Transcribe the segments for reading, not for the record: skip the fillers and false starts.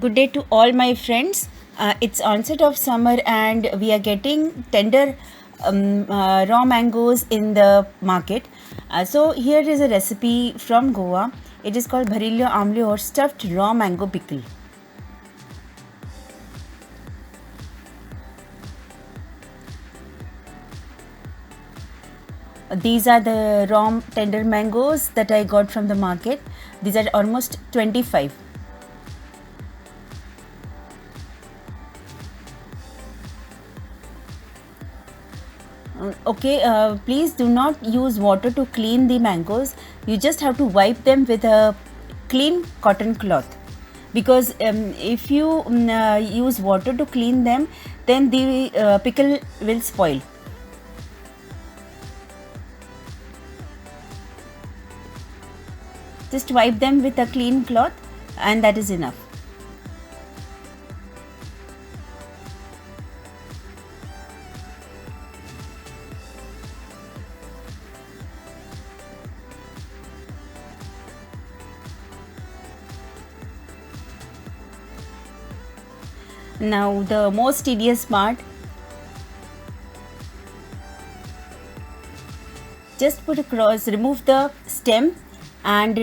Good day to all my friends. It's onset of summer and we are getting tender raw mangoes in the market. So here is a recipe from Goa. It is called Bharilyo Amlyo or stuffed raw mango pickle. These are the raw tender mangoes that I got from the market. These are almost 25. Please do not use water to clean the mangoes. You just have to wipe them with a clean cotton cloth, because if you use water to clean them, then the pickle will spoil. Just wipe them with a clean cloth and that is enough. Now the most tedious part, just put a cross, remove the stem and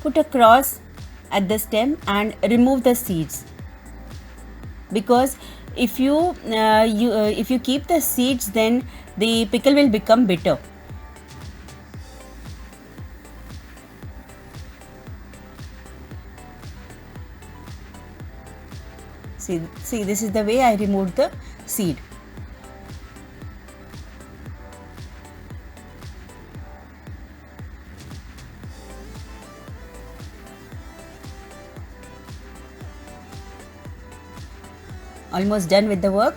put a cross at the stem and remove the seeds, because if you keep the seeds, then the pickle will become bitter. See, this is the way I removed the seed. Almost done with the work.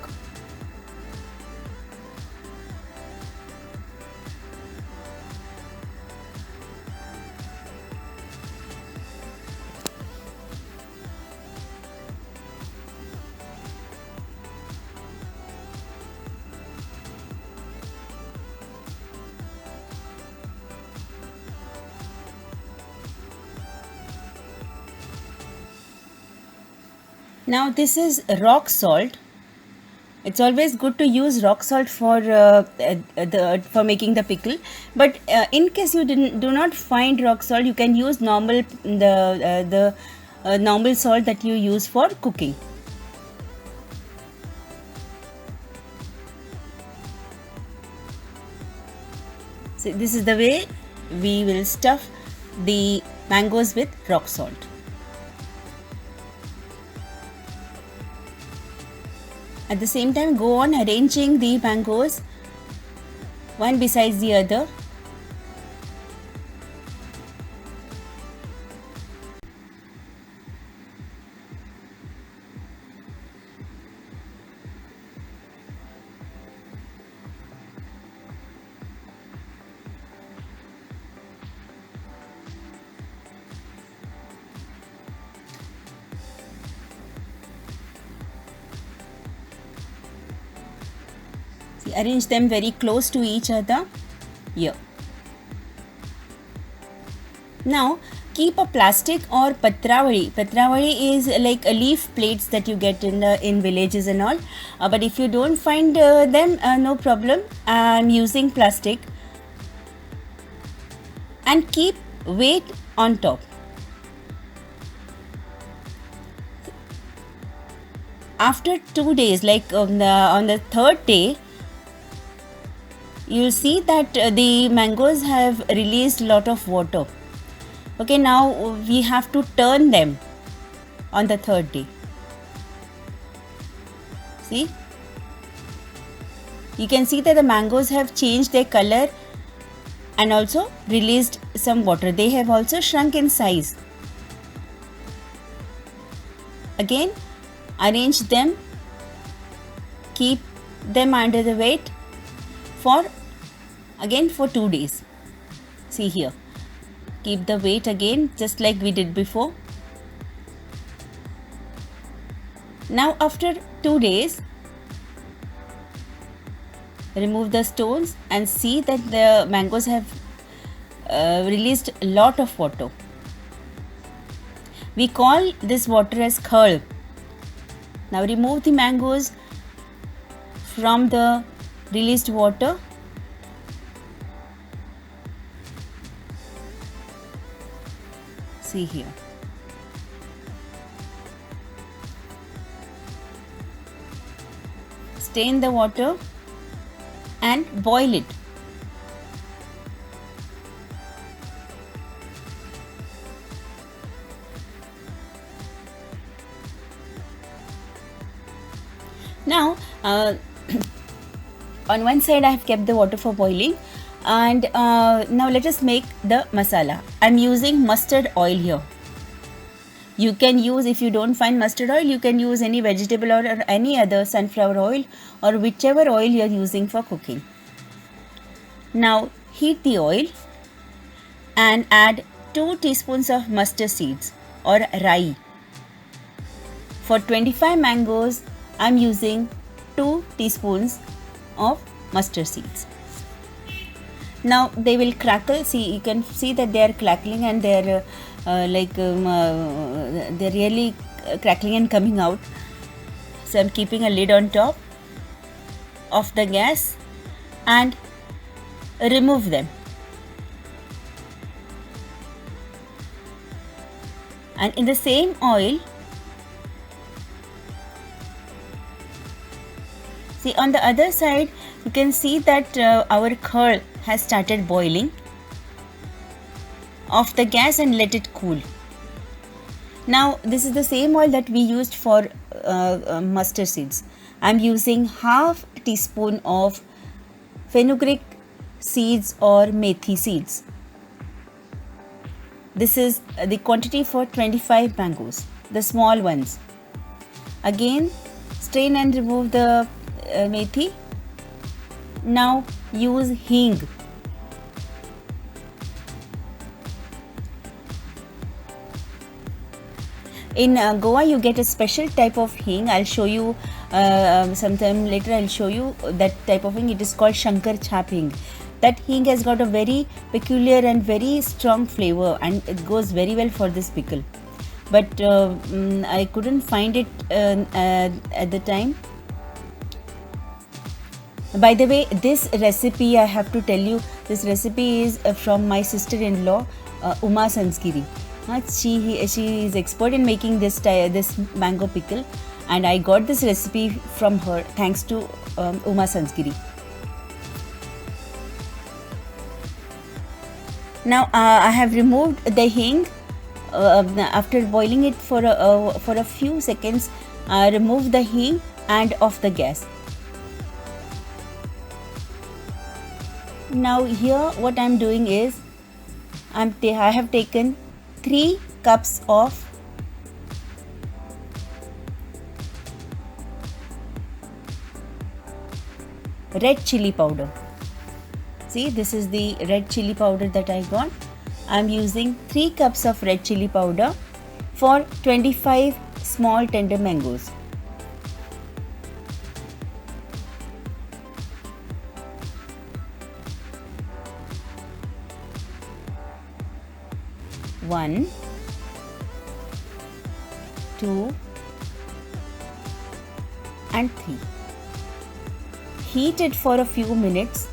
Now this is rock salt. It's always good to use rock salt for making the pickle. But in case you do not find rock salt, you can use normal normal salt that you use for cooking. So this is the way we will stuff the mangoes with rock salt. At the same time, go on arranging the mangoes one besides the other. Arrange them very close to each other here. Now keep a plastic or patravali. Patravali is like a leaf plates that you get in villages and all. But if you don't find them, no problem. I'm using plastic. And keep weight on top. After 2 days, like on the third day, you will see that the mangoes have released a lot of water. Okay, now we have to turn them on the third day. See, you can see that the mangoes have changed their color and also released some water. They have also shrunk in size. Again, arrange them, keep them under the weight for 2 days. See here, keep the weight again just like we did before. Now after 2 days, remove the stones and see that the mangoes have released a lot of water. We call this water as KHAL. Now remove the mangoes from the released water. See here. Stain the water and boil it. Now on one side I have kept the water for boiling, and now let us make the masala. I am using mustard oil here. You can use, if you don't find mustard oil, you can use any vegetable oil or any other sunflower oil or whichever oil you are using for cooking. Now heat the oil and add 2 teaspoons of mustard seeds or rai. For 25 mangoes, I am using 2 teaspoons of mustard seeds. Now they will crackle. See, you can see that they are crackling and they are they're really crackling and coming out. So I'm keeping a lid on top of the gas and remove them. And in the same oil, see on the other side, you can see that our KHAL has started boiling. Off the gas and let it cool. Now this is the same oil that we used for mustard seeds. I am using half teaspoon of FENUGREEK seeds or METHI seeds. This is the quantity for 25 mangoes, the small ones. Again, strain and remove the methi. Now use hing. In Goa, you get a special type of hing. I'll show you sometime later. I'll show you that type of hing. It is called Shankar Chap hing. That hing has got a very peculiar and very strong flavor, and it goes very well for this pickle. But I couldn't find it at the time. By the way, this recipe, I have to tell you, this recipe is from my sister-in-law, Uma Sanskiri. She is expert in making this mango pickle, and I got this recipe from her thanks to Uma Sanskiri. Now I have removed the hing. After boiling it for a few seconds, remove the hing and off the gas. Now here what I am doing is I have taken 3 cups of red chili powder. See, this is the red chili powder that I got. I am using 3 cups of red chili powder for 25 small tender mangoes. One, 2, and 3. Heat it for a few minutes.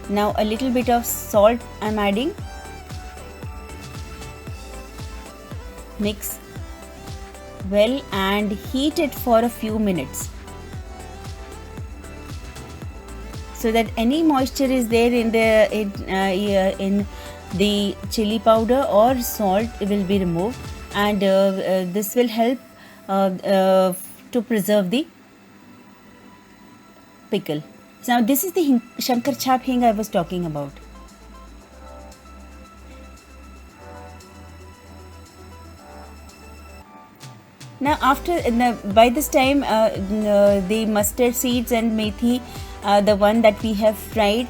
Now a little bit of salt I am adding. Mix well and heat it for a few minutes, so that any moisture is there in the chili powder or salt will be removed, and this will help to preserve the pickle. So now this is the Shankar Chap hing I was talking about. Now by this time the mustard seeds and methi, the one that we have fried,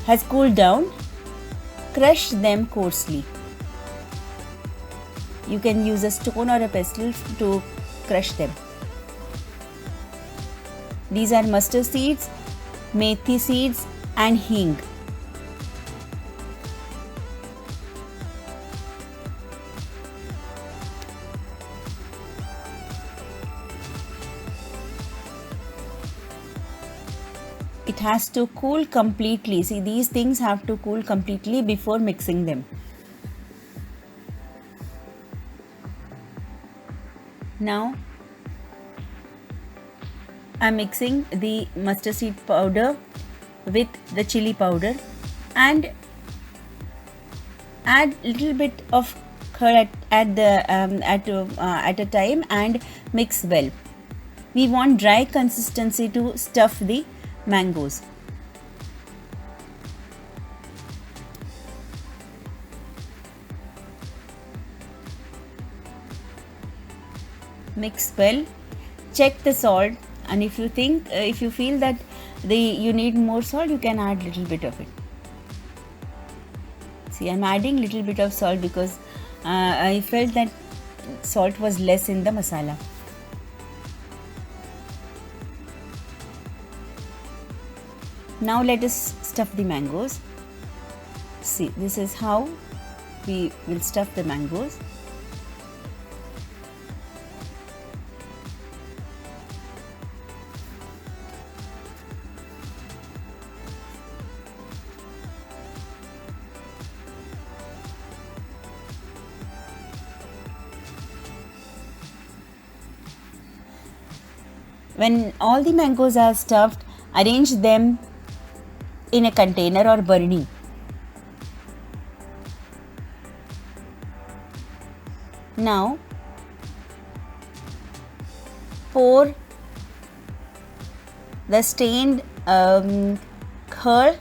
has cooled down. Crush them coarsely. You can use a stone or a pestle to crush them. These are mustard seeds, methi seeds and hing. it has to cool completely. See, these things have to cool completely before mixing them. Now I'm mixing the mustard seed powder with the chili powder and add little bit of curd at a time and mix well. We want dry consistency to stuff the mangoes. Mix well, check the salt, and if you feel that you need more salt, you can add little bit of it. See, I'm adding little bit of salt because I felt that salt was less in the masala. Now let us stuff the mangoes. See, this is how we will stuff the mangoes. When all the mangoes are stuffed, arrange them in a container or BARNI. Now pour the stained curd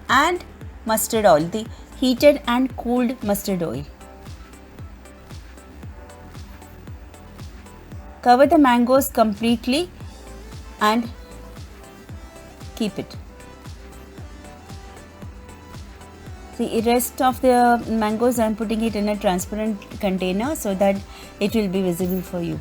and mustard oil, the heated and cooled mustard oil. Cover the mangoes completely and keep it. The rest of the mangoes, I am putting it in a transparent container so that it will be visible for you.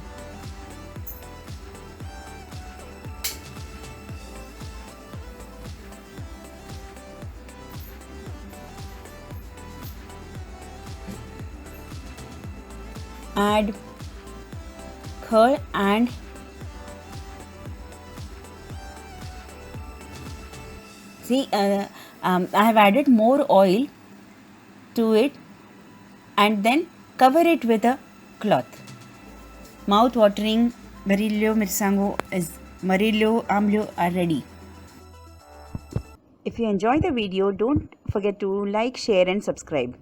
Add curd and see, I have added more oil to it and then cover it with a cloth. Mouth-watering Bharilyo Amlyo are ready. If you enjoy the video, don't forget to like, share and subscribe.